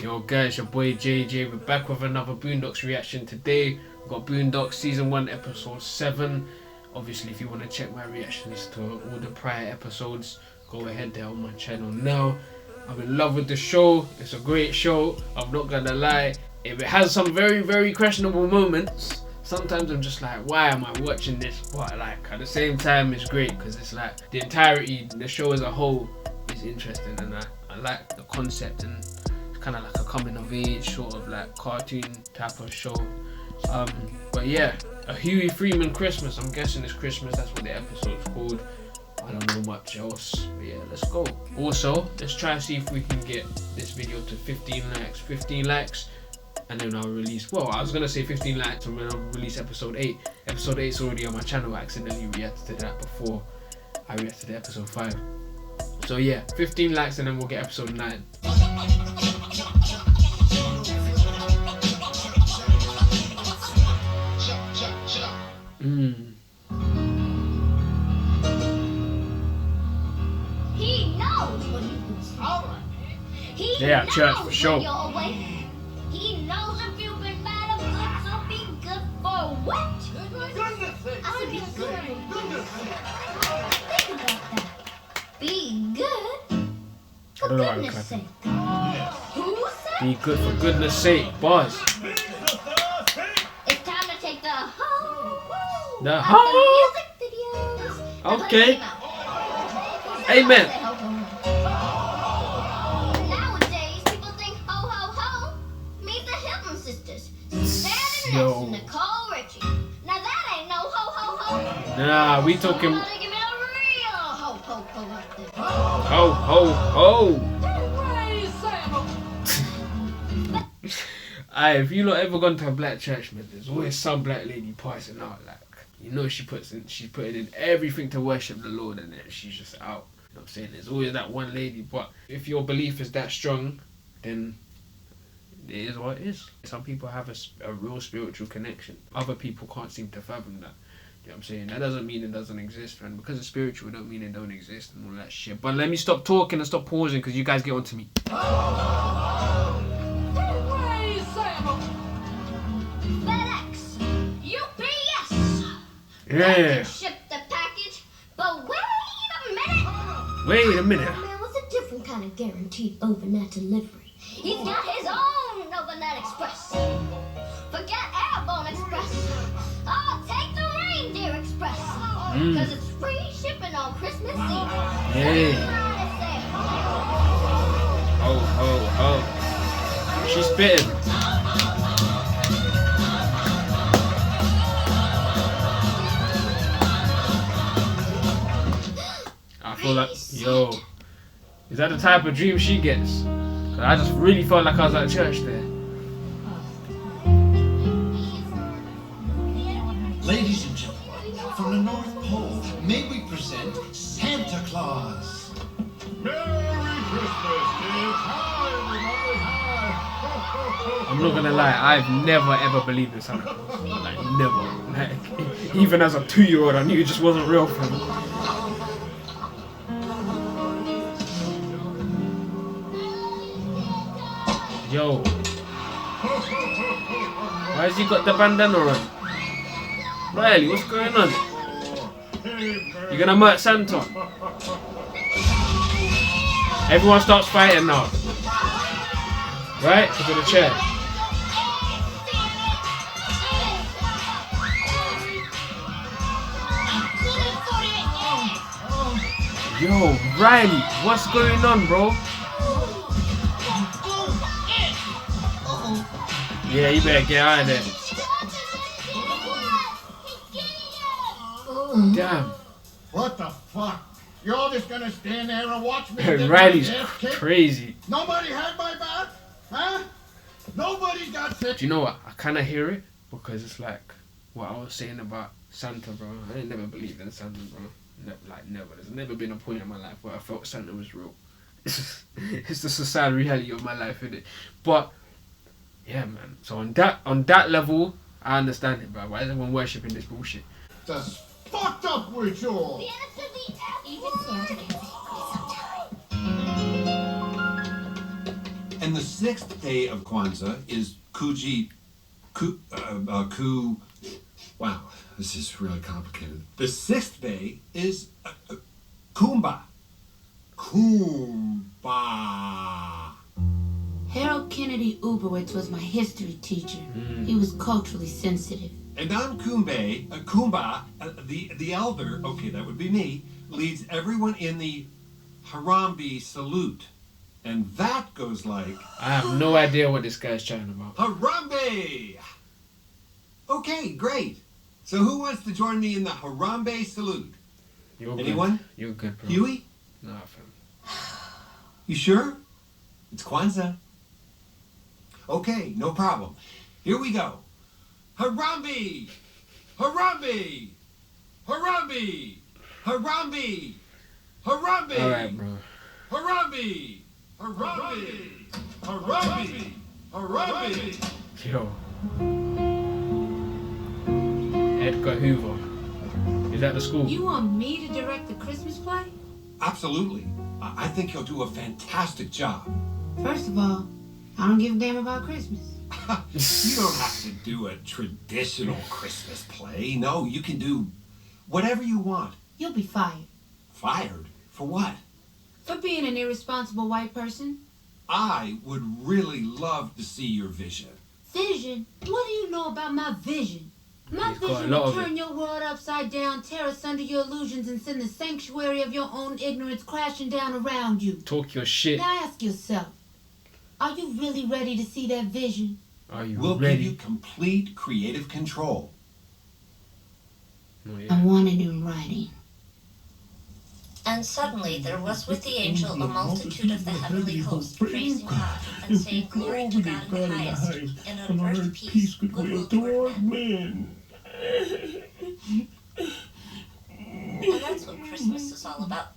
Yo guys, your boy JJ, we're back with another Boondocks reaction today. We've got Boondocks Season 1 Episode 7. Obviously if you want to check my reactions to all the prior episodes, go ahead there on my channel now. I'm in love with the show, it's a great show, I'm not gonna lie. If it has some very questionable moments, sometimes I'm just like, why am I watching this? But like at the same time it's great because it's like the entirety, the show as a whole is interesting, and I like the concept, and kind of like a coming of age sort of like cartoon type of show. But yeah, a Huey Freeman Christmas. I'm guessing it's Christmas, that's what the episode's called. I don't know much else, but yeah, let's go. Also, let's try and see if we can get this video to 15 likes, and then I'll release, well, I was gonna say 15 likes and then I'll release episode 8. Episode 8 is already on my channel. I accidentally reacted to that before I reacted to episode 5. So yeah, 15 likes and then we'll get episode 9. He knows what he was. Yeah, church for sure. He knows if you've been bad or good, so be good for what? Goodness sake. I would be good. Think about that. Be good for goodness sake. Who said? Be good for goodness sake, boss. It's time to take the whole The of whole. the music videos. Okay. Amen. Nowadays, people think ho ho ho means the Hilton sisters. Standing Yo. next to Nicole Richie. Now that ain't no ho ho ho. Nah, we talking Somebody give me a real ho ho ho like this. ho ho ho. Aye, if you lot ever gone to a black church, man, there's always some black lady passing out. Like, you know, she's putting in everything to worship the Lord, and then she's just out. You know what I'm saying? There's always that one lady. But if your belief is that strong, then it is what it is. Some people have a real spiritual connection. Other people can't seem to fathom that. You know what I'm saying? That doesn't mean it doesn't exist, man. Because it's spiritual, don't mean it don't exist and all that shit. But let me stop talking and stop pausing because you guys get onto me. FedEx, UPS. Yeah. Ship the package, but wait a minute. Wait a minute. Man, what's a different kind of guaranteed overnight delivery? He's got his own overnight express. Forget Airborne Express. Oh, take the Reindeer Express. Because it's free shipping on Christmas Eve. Hey. Ho, ho, ho. She's spitting. I feel like, yo, is that the type of dream she gets? 'Cause I just really felt like I was at church there. Ladies and gentlemen, from the North Pole, may we present Santa Claus. Merry Christmas, kids! Hi, everybody! Hi! I'm not gonna lie, I've never ever believed in Santa Claus. Like, never. Like, even as a 2-year-old, I knew it just wasn't real for me. Yo. Why has he got the bandana on? Riley, what's going on? You gonna murk Santa? Everyone starts fighting now. Right? Because of the chair. Yo, Riley, what's going on, bro? Yeah, you better get out of there. Damn. What the fuck? You're all just gonna stand there and watch me get Riley's my ass kicked? crazy. Nobody had my back? Huh? Nobody got sick? Do you know what? I kind of hear it because it's like what I was saying about Santa, bro. I ain't never believed in Santa, bro. Never. There's never been a point in my life where I felt Santa was real. It's just a sad reality of my life, isn't it? But yeah, man. So on that level, I understand it, bro. Why is everyone worshipping this bullshit? That's fucked up with you all. Even Santa can say And the 6th day of Kwanzaa is wow, this is really complicated. The 6th day is Kumba. Kumba. Harold Kennedy Uberwitz was my history teacher. He was culturally sensitive. And on Kumba, the elder, okay, that would be me, leads everyone in the Harambe salute. And that goes like... I have no idea what this guy's chatting about. Harambe! Okay, great. So who wants to join me in the Harambe salute? You're Anyone? Good. You're good, bro. Huey? Nah, fam. You sure? It's Kwanzaa. Okay, no problem. Here we go. Harambe! Harambe! Harambe! Harambe! Harambe! Alright, bro. Harambe! Harambe! Harambe! Harambe! Yo. Edgar Hoover. Is that the school? You want me to direct the Christmas play? Absolutely. I think he'll do a fantastic job. First of all, I don't give a damn about Christmas. You don't have to do a traditional Christmas play. No, you can do whatever you want. You'll be fired. Fired? For what? For being an irresponsible white person. I would really love to see your vision. Vision? What do you know about my vision? My He's got a vision lot will of it. turn your world upside down, tear us under your illusions, and send the sanctuary of your own ignorance crashing down around you. Talk your shit. Now ask yourself, are you really ready to see that vision? Are you We'll ready? give you complete creative control. Oh, I yeah. want it in writing. And suddenly there was with the angel a multitude of the heavenly host, praising God, and saying, Glory to God in the highest, and on earth peace, goodwill toward men. And that's what Christmas is all about.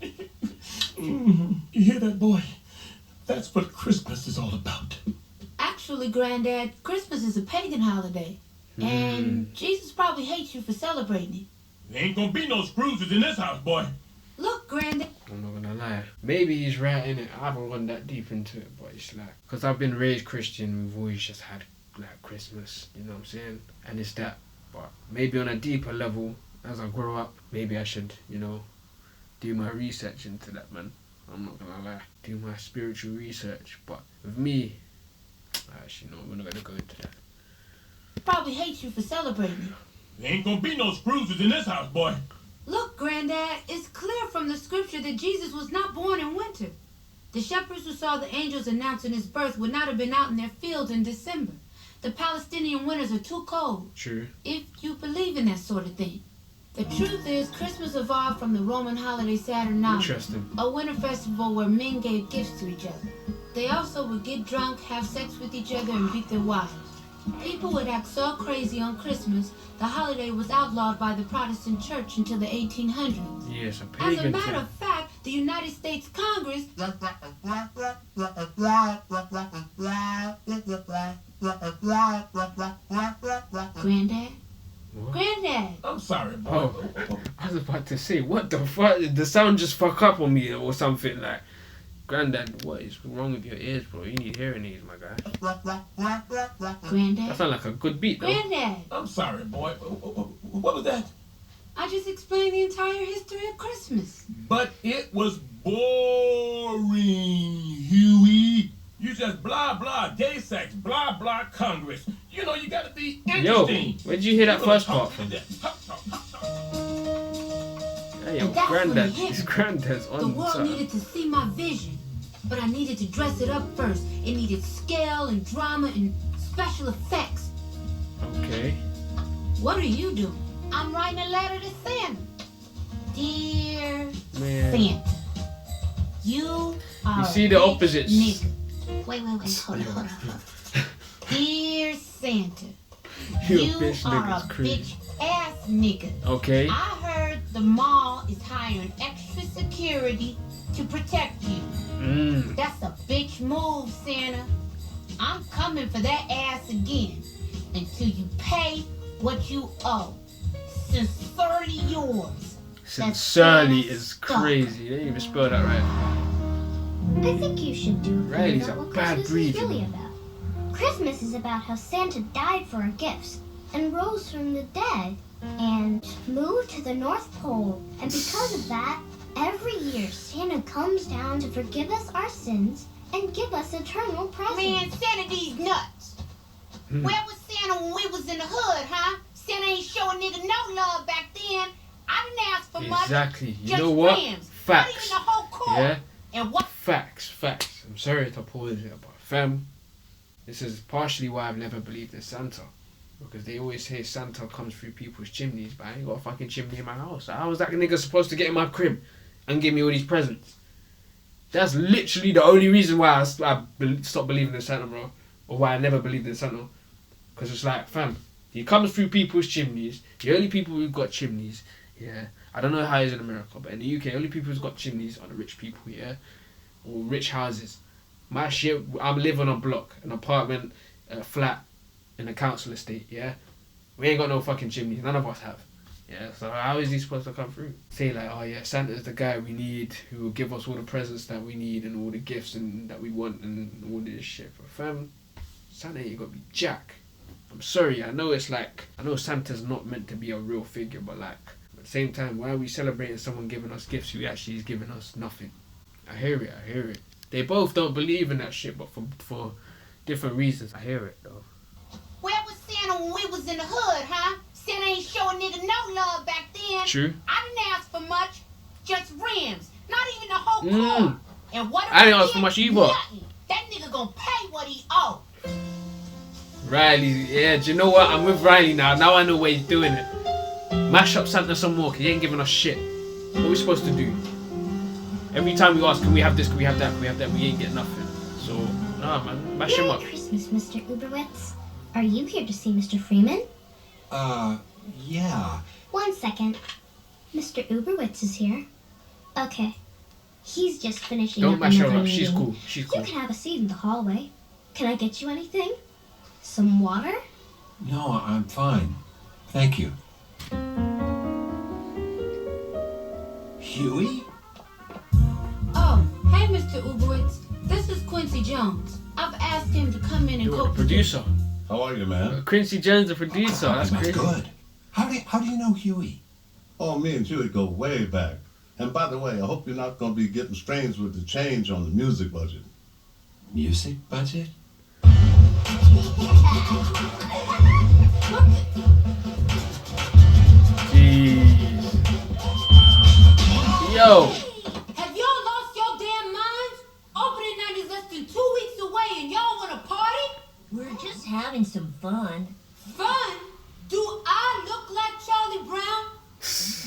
You hear that, boy? That's what Christmas is all about. Actually, Granddad, Christmas is a pagan holiday. And Jesus probably hates you for celebrating it. There ain't gonna be no Scrooges in this house, boy. Look, Granddad. I'm not gonna lie. Maybe he's right in it. I haven't gone that deep into it, but it's like, because I've been raised Christian, we've always just had like Christmas, you know what I'm saying? And it's that. But maybe on a deeper level, as I grow up, maybe I should, you know, do my research into that, man. I'm not gonna lie. Do my spiritual research. But with me, actually, no, we're not gonna go into that. Probably hates you for celebrating it. There ain't gonna be no Scrooges in this house, boy. Look, Granddad, it's clear from the scripture that Jesus was not born in winter. The shepherds who saw the angels announcing his birth would not have been out in their fields in December. The Palestinian winters are too cold. True. If you believe in that sort of thing. The truth is, Christmas evolved from the Roman holiday Saturnalia, Interesting. a winter festival where men gave gifts to each other. They also would get drunk, have sex with each other, and beat their wives. People would act so crazy on Christmas, the holiday was outlawed by the Protestant Church until the 1800s. Yes, a As a pagan matter thing. of fact, the United States Congress Granddad? What? Granddad! I'm sorry, boy. Oh, I was about to say, what the fuck? Did the sound just fuck up on me or something? Like, Granddad, what is wrong with your ears, bro? You need hearing aids, my guy. That Granddad? sound like a good beat, though. Granddad! I'm sorry, boy. What was that? I just explained the entire history of Christmas. But it was boring, Huey. You just blah, blah, gay sex, blah, blah, Congress. You know, you gotta be Yo, interesting. where'd you hear that You gonna first part talk from? Talk, talk, talk, talk. Hey, yo, And that's when Granddad, it hit his me. granddad's The on world something. needed to see my vision, but I needed to dress it up first. It needed scale and drama and special effects. Okay. What are you doing? I'm writing a letter to Santa. Dear Man. Santa, you are You see a the bitch opposites. nigga. Wait, hold on. Dear Santa, You a you bitch are nigga's a crazy. bitch ass nigga. Okay. I heard the mall is hiring extra security to protect you. That's a bitch move, Santa. I'm coming for that ass again until you pay what you owe. Sincerely yours. Sincerely That's is stuck. crazy. They didn't even spell that right. I think you should do a thing Riley's about a what bad Christmas breed, is really you know. about. Christmas is about how Santa died for our gifts and rose from the dead and moved to the North Pole. And because of that, every year Santa comes down to forgive us our sins and give us eternal presents. Man, Santa these nuts. Where was Santa when we was in the hood, huh? Santa ain't show a nigga no love back then. I didn't ask for much. Exactly. You Just know what? rims. Facts. Not even the whole core. Yeah? And what? Facts. I'm sorry to pause it, but fam, this is partially why I've never believed in Santa. Because they always say Santa comes through people's chimneys, but I ain't got a fucking chimney in my house. So how was that nigga supposed to get in my crib and give me all these presents? That's literally the only reason why I stopped believing in Santa, bro. Or why I never believed in Santa. Because it's like, fam, he comes through people's chimneys. The only people who've got chimneys, yeah. I don't know how it is in America, but in the UK, only people who's got chimneys are the rich people, yeah? Or rich houses. My shit, I live on a block, an apartment, a flat, in a council estate, yeah? We ain't got no fucking chimneys. None of us have. Yeah, so how is he supposed to come through? Say like, oh yeah, Santa's the guy we need who will give us all the presents that we need and all the gifts and that we want and all this shit. But fam, Santa ain't gotta be jack. I'm sorry, I know Santa's not meant to be a real figure, but like, at the same time, why are we celebrating someone giving us gifts who actually is giving us nothing? I hear it. They both don't believe in that shit, but for different reasons. I hear it though. Where was Santa when we was in the hood, huh? Santa ain't show a nigga no love back then. True. I didn't ask for much. Just rims. Not even the whole core. And what if I didn't ask for much either. Nothing. That nigga gonna pay what he owe. Riley, yeah, do you know what? I'm with Riley now. Now I know where he's doing it. Mash up Santa some more, because he ain't giving us shit. What are we supposed to do? Every time we ask, can we have this, can we have that, can we have that, we ain't get nothing. So, nah, man, mash him up. Merry Christmas, Mr. Uberwitz. Are you here to see Mr. Freeman? Yeah. 1 second. Mr. Uberwitz is here. Okay. He's just finishing Don't up mash her another up. She's meeting. cool. She's cool. You can have a seat in the hallway. Can I get you anything? Some water? No, I'm fine. Thank you. Huey? Oh, hey, Mr. Uberwitz. This is Quincy Jones. I've asked him to come in and You're the cook. producer. How are you, man? Quincy Jones, the producer. That's That's crazy. good. How do you know Huey? Oh, me and Huey go way back. And by the way, I hope you're not going to be getting strange with the change on the music budget. Music budget? Jeez. Yo. Have y'all lost your damn minds? Opening night is less than 2 weeks away and y'all want to party? We're just having some fun. Fun? Do I look like Charlie Brown?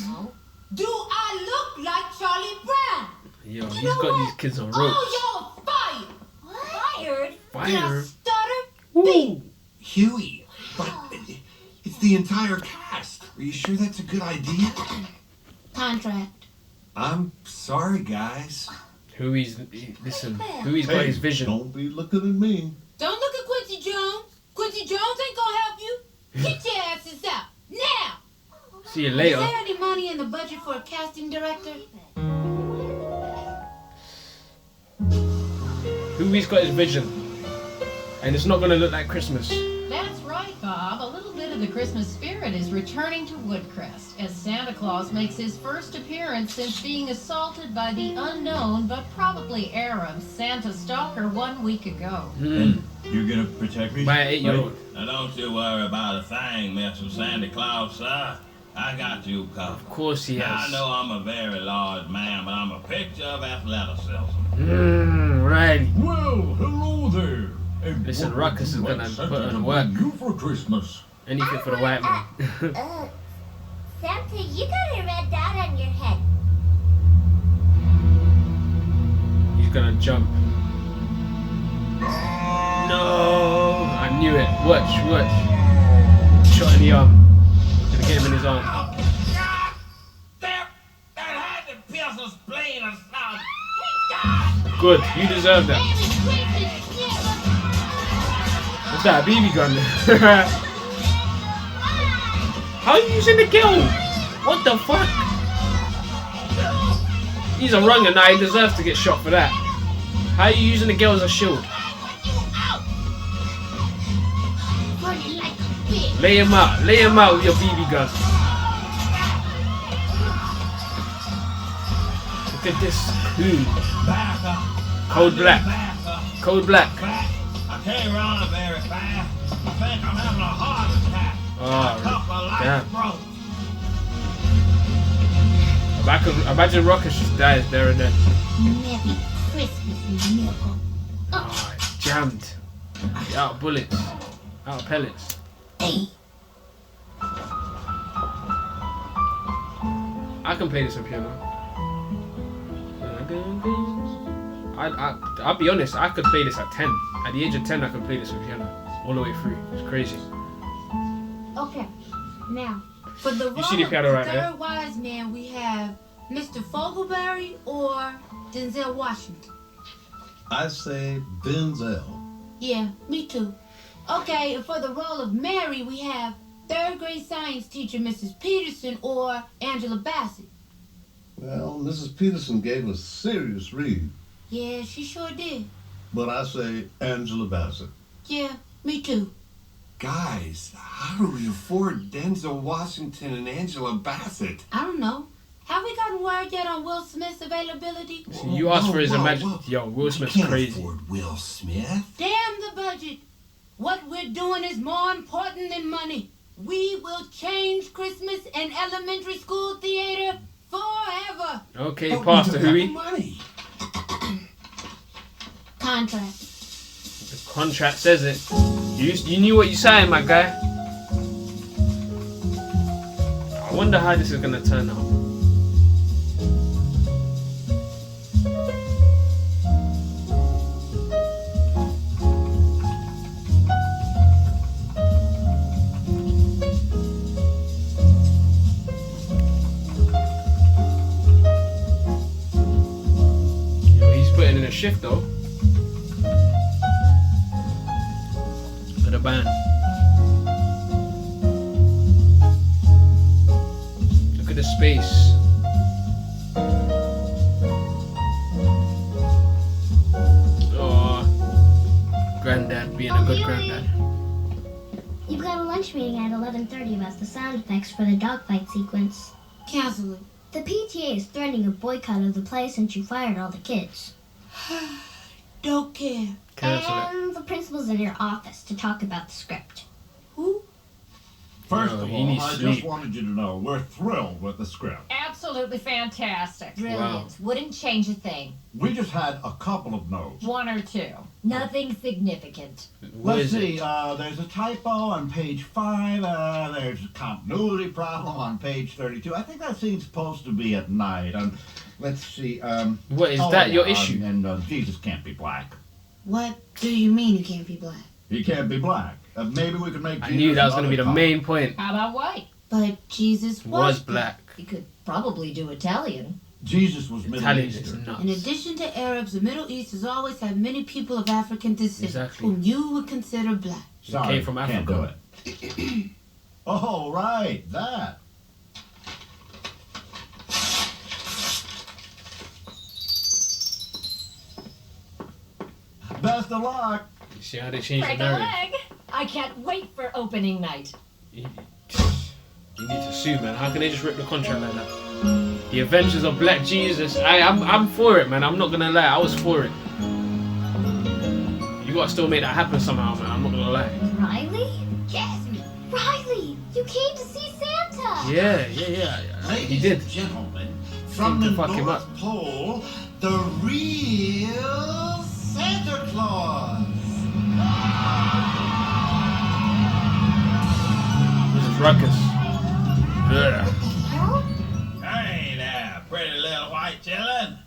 No. Do I look like Charlie Brown? Yo, You he's know got what? these kids on All ropes. y'all are fired. Fired? Did I Fire. stutter? Woo. Huey. But it's the entire cast. Are you sure that's a good idea? Contract. I'm sorry, guys. Huey's got his vision. Don't be looking at me. Don't look at Quincy Jones. Quincy Jones ain't gonna help you. Get your asses out. Now! See you Is later. there any money in the budget for a casting director? Huey's got his vision. And it's not going to look like Christmas. That's right, Bob. A little bit of the Christmas spirit is returning to Woodcrest as Santa Claus makes his first appearance since being assaulted by the unknown but probably Arab Santa stalker 1 week ago. You gonna protect me? By an 8-year-old. Now don't you worry about a thing, Mr. Santa Claus, sir. I got you covered. Of course he Now, I has. know I'm a very large man, but I'm a picture of athleticism. Right. Well, hello there. And Listen, what Ruckus would is you gonna like put Santa in to work. bring you for Christmas? Anything for the white man. Santa, you got a red dot on your head. He's gonna jump. No! I knew it. Watch. Shot in the arm. Gonna get him in his arm. That had to pierce his brain or something. Good. You deserve that. What's that? A BB gun? How are you using the kill? What the fuck? He's a runger now. He deserves to get shot for that. How are you using the girl as a shield? Running like a bitch. Lay him out with your BB gun. Look at this coon. Back up. Cold black. Back up. Cold black. Back. I can't run very fast. I think I'm having a heart attack. Oh, A couple of light damn. Imagine Rockets just dies there and then. Merry Christmas, nigga. Oh, it's jammed. Out of bullets. Out of pellets. Hey. I can play this on piano. I'll be honest, I could play this at 10. At the age of 10, I could play this on piano. All the way through. It's crazy. Okay, now, for the You see the role piano of right the there? third wise man, we have Mr. Fogelberry or Denzel Washington. I say Denzel. Yeah, me too. Okay, and for the role of Mary, we have third grade science teacher Mrs. Peterson or Angela Bassett. Well, Mrs. Peterson gave a serious read, Yeah, she sure did. but I say Angela Bassett. Yeah, me too. Guys, how do we afford Denzel Washington and Angela Bassett? I don't know. Have we gotten word yet on Will Smith's availability? See, you asked for his imagine. Yo, Will Smith's Can't crazy. afford Will Smith. Damn the budget. What we're doing is more important than money. We will change Christmas and elementary school theater forever. Okay, But we Pastor don't have the Huey. money. Contract. The contract says it. You knew what you signed, my guy. I wonder how this is gonna turn out. Yo, he's putting in a shift though. For the band. Look at the space. Oh, granddad being a good granddad. You've got a lunch meeting at 11:30 about the sound effects for the dogfight sequence. Cancel it. The PTA is threatening a boycott of the play since you fired all the kids. Don't care. Cancel it. And the principal's in your office to talk about the script. Who? First Yo, of he all, needs I sleep. just wanted you to know we're thrilled with the script. Absolutely fantastic. Brilliant. Wouldn't change a thing. We just had a couple of notes. One or two. Nothing significant. What Let's is see, it? there's a typo on page 5, there's a continuity problem on page 32. I think that scene's supposed to be at night. Let's see, What is that your issue? And Jesus can't be black. What do you mean he can't be black? He can't be black. Maybe we could make I Jesus knew that was gonna be the another main point. How about white? But Jesus Was black. You could probably do Italian. Jesus was Middle Italian is Eastern. nuts. In addition to Arabs, the Middle East has always had many people of African descent Exactly. whom you would consider black. Sorry, came from can't do Africa. it. Oh, right, that. Best of luck. You see how they changed the Break a narrative? leg. I can't wait for opening night. You need to sue, man. How can they just rip the contract like that? The Adventures of Black Jesus. I'm for it, man. I'm not gonna lie. I was for it. You gotta still make that happen somehow, man. I'm not gonna lie. Riley? Jasmine. Riley! You came to see Santa! Yeah. He did. Ladies and gentlemen, from Came the to fuck him North up. Pole, the real Santa Claus. This is Ruckus. Yeah. Hey there, pretty little white chillin'.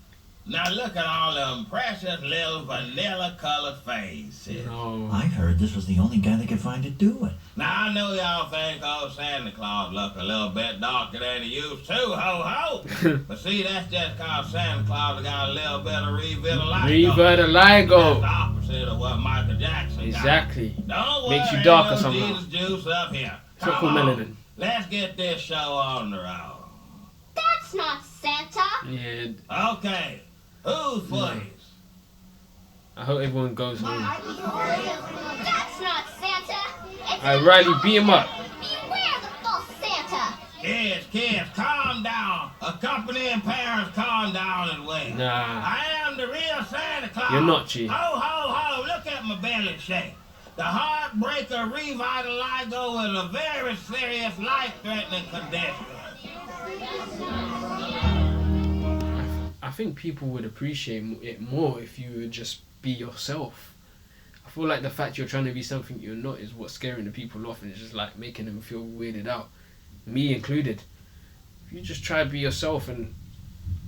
Now look at all them precious little vanilla colored faces. No. I heard this was the only guy that could find it do it. Now I know y'all think old Santa Claus look a little bit darker than he used to, ho-ho. But see, that's just cause Santa Claus got a little bit of revitiligo. That's the Revitiligo. opposite of what Michael Jackson got. Exactly. Don't Makes you worry, darker no somehow. Jesus juice up here. Triple Come on, melanin. let's get this show on the road. That's not Santa! Yeah. Okay, who's please? I hope everyone goes home. That's not Santa. It's Alright, Riley, beat him up. beware the false Santa. Kids, calm down. Accompanying parents, calm down as well. Nah. I am the real Santa Claus. You're not, Chief. Ho, ho, ho, look at my belly shake. The Heartbreaker Revitaligo is a very serious life-threatening condition. I think people would appreciate it more if you would just be yourself. I feel like the fact you're trying to be something you're not is what's scaring the people off, and it's just like making them feel weirded out. Me included. If you just try to be yourself and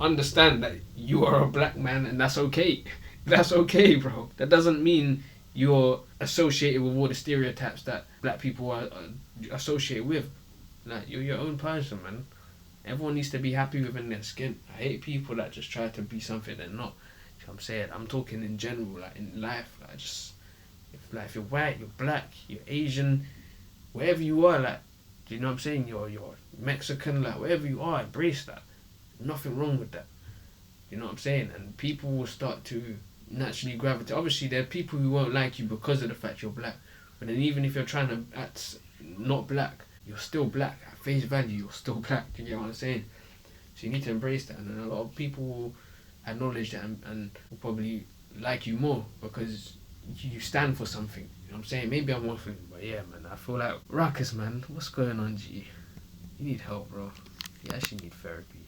understand that you are a black man and that's okay. That's okay, bro. That doesn't mean you're associated with all the stereotypes that black people are associated with. Like, you're your own person, man. Everyone needs to be happy within their skin. I hate people that just try to be something they're not. You know what I'm saying? I'm talking in general, like in life. Like, just if you're white, you're black, you're Asian, wherever you are, like, do you know what I'm saying? You're Mexican, like, wherever you are, embrace that. Nothing wrong with that. You know what I'm saying? And people will start to naturally gravitate. Obviously, there are people who won't like you because of the fact you're black. But then even if you're trying to act not black, you're still black. At face value, you're still black. Do you get what I'm saying? So you need to embrace that. And a lot of people will acknowledge that and will probably like you more because you stand for something. You know what I'm saying? Maybe I'm waffling, but yeah, man, I feel like Ruckus, man. What's going on, G? You need help, bro. You actually need therapy.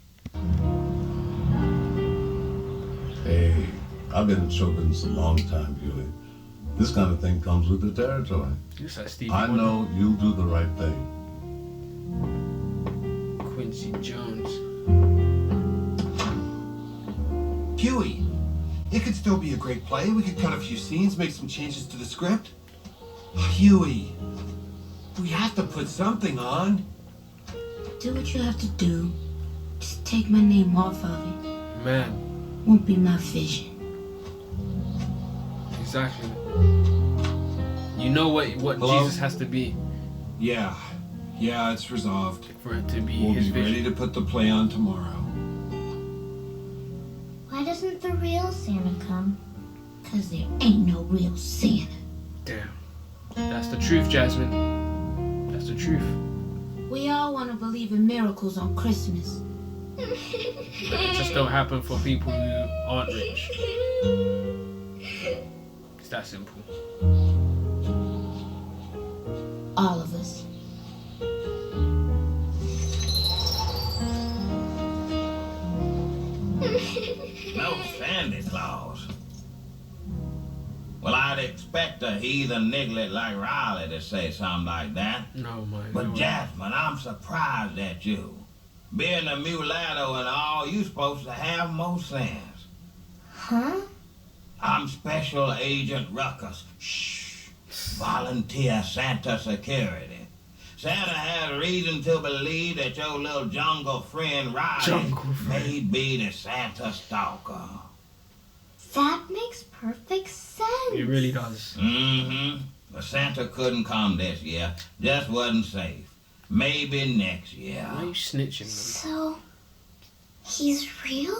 Hey, I've been in show business a long time, Huey. This kind of thing comes with the territory. Just like Stevie I Wonder. know you'll do the right thing. Quincy Jones. Huey, it could still be a great play. We could cut a few scenes, make some changes to the script. Huey, we have to put something on. Do what you have to do. Just take my name off of it. Man. Won't be my vision. Exactly. You know what Hello? Jesus has to be. Yeah, it's resolved. For it to be We'll his be vision. ready to put the play on tomorrow. Why doesn't the real Santa come? 'Cause there ain't no real Santa. Damn. That's the truth, Jasmine. That's the truth. We all want to believe in miracles on Christmas. But it just don't happen for people who aren't rich. It's that simple. All of us. No Santa Claus. Well, I'd expect a heathen niglet like Riley to say something like that. No, man. But no. Jasmine, I'm surprised at you. Being a mulatto and all, you supposed to have more sense. Huh? I'm Special Agent Ruckus. Shh. Volunteer Santa Security. Santa has reason to believe that your little jungle friend Riley may be the Santa stalker. That makes perfect sense. It really does. Mm-hmm. But Santa couldn't come this year. Just wasn't safe. Maybe next year. Why are you snitching, man? So, he's real?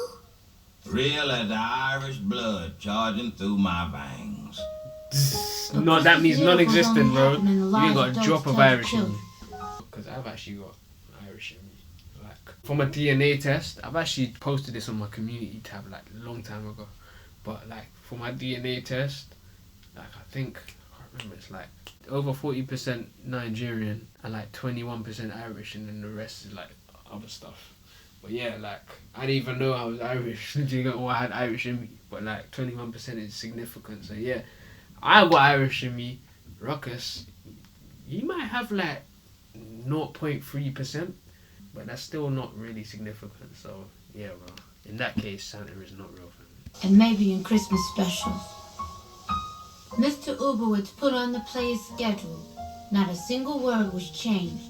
Real as Irish blood charging through my veins. No, that means non-existent, bro. Happening in the You ain't got lives a of drop those of Irish in children. me. Because I've actually got Irish in me. Like, from a DNA test, I've actually posted this on my community tab, like, a long time ago. But, like, for my DNA test, like, I can't remember, it's like over 40% Nigerian and like 21% Irish, and then the rest is like other stuff. But yeah, like, I didn't even know I was Irish. Or I had Irish in me. But like 21% is significant. So yeah, I got Irish in me. Ruckus, you might have like 0.3%, but that's still not really significant. So yeah, bro. In that case, Santa is not real for me. And maybe in Christmas specials. Mr. Uberwitz put on the play's schedule. Not a single word was changed.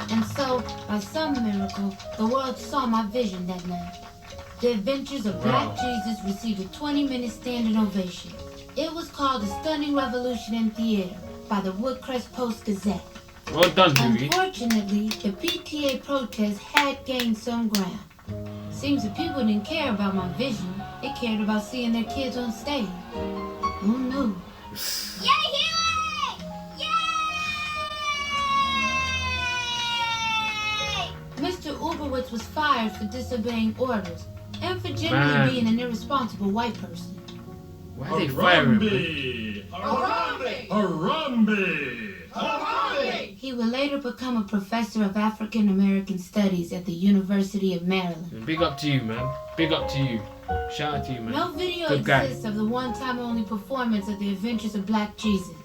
And so, by some miracle, the world saw my vision that night. The Adventures of Black Jesus received a 20-minute standing ovation. It was called A Stunning Revolution in Theater by the Woodcrest Post-Gazette. Well done, Huey. Unfortunately, the PTA protest had gained some ground. Seems that people didn't care about my vision. They cared about seeing their kids on stage. Oh no. Yay, Huey! Yay! Mr. Uberwitz was fired for disobeying orders and for generally being an irresponsible white person. Why are they firing him? Harambe! Harambe! He would later become a professor of African American Studies at the University of Maryland. Big up to you, man. Big up to you. Shout out to you, man. No video Good guy. exists of the one-time only performance of The Adventures of Black Jesus.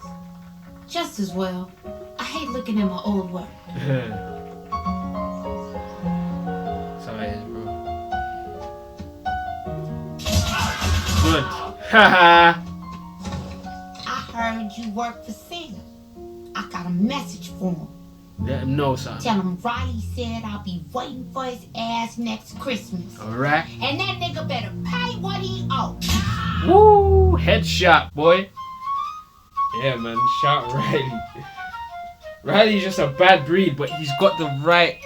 Just as well, I hate looking at my old work. Sorry, bro. Good. Haha. I heard you work for Santa. I got a message for him. Let him know, son. Tell him Riley said I'll be waiting for his ass next Christmas. Alright. And that nigga better pay what he owes. Woo! Headshot, boy. Yeah, man. Shout Riley. Riley's just a bad breed, but he's got the right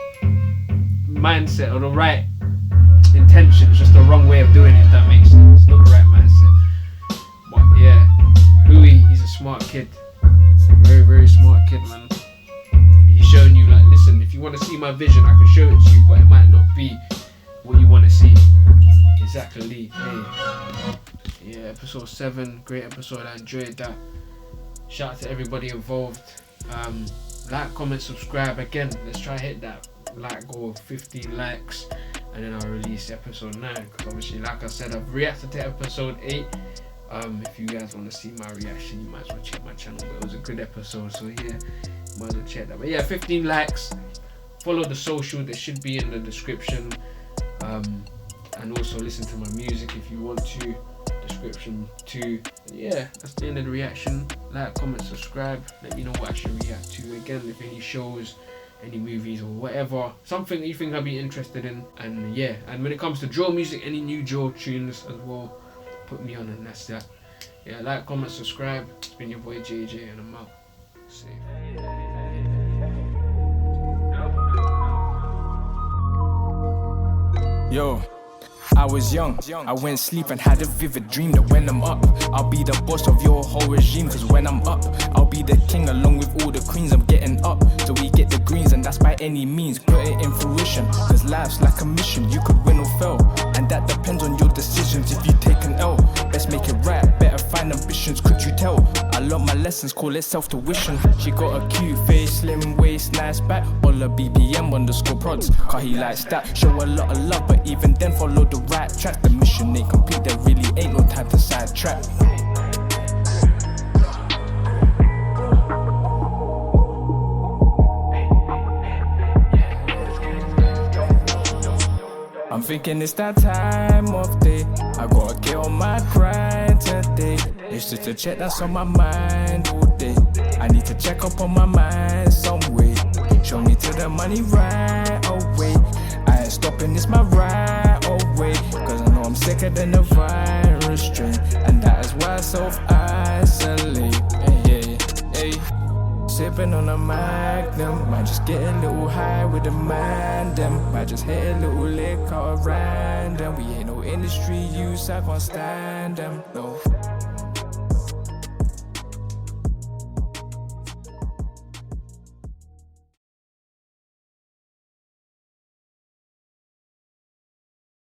mindset or the right intentions, just the wrong way of doing it, if that makes sense. It's not the right mindset. But yeah, Huey, he's a smart kid. Very, very smart kid, man. He's showing you, like, listen, if you want to see my vision, I can show it to you, but it might not be what you want to see. Exactly. Hey. Yeah, episode 7, great episode. I enjoyed that. Shout out to everybody involved. Like, comment, subscribe. Again, let's try to hit that like goal of 15 likes, and then I'll release episode 9. Because obviously, like I said, I've reacted to episode 8. If you guys want to see my reaction, you might as well check my channel. But it was a good episode, so yeah, might as well check that. But yeah, 15 likes. Follow the social that should be in the description, and also listen to my music if you want to. Description too. And yeah, that's the end of the reaction. Like, comment, subscribe. Let me know what I should react to. Again, if any shows, any movies or whatever, something you think I'd be interested in. And yeah, and when it comes to drill music, any new drill tunes as well, put me on, and that's that. Yeah, like, comment, subscribe. It's been your boy JJ, and I'm out. See you. Yo, I was young, I went sleep and had a vivid dream that when I'm up, I'll be the boss of your whole regime. Cause when I'm up, I'll be the king along with all the queens. I'm getting up, so we get the greens, and that's by any means. Put it in fruition, cause life's like a mission. You could win or fail, and that depends on your decisions. If you take an L, let's make it right. Better find ambitions, could you tell? I learned my lessons, call it self-tuition. She got a cute face, slim waist, nice back. All the BBM_prods, cause he likes that. Show a lot of love, but even then follow the right track. The mission ain't complete, there really ain't no time to sidetrack. I'm thinking it's that time of day. I gotta get on my grind today. It's just a check that's on my mind all day. I need to check up on my mind some way. Show me to the money right away. I ain't stopping, it's my right away. Cause I know I'm sicker than the virus strain, and that is why I self-isolate. Hey, hey, hey. Sipping on a magnum, might just get a little high with the man them. Might just hit a little lick or random. We ain't no industry use, I can't stand them, no.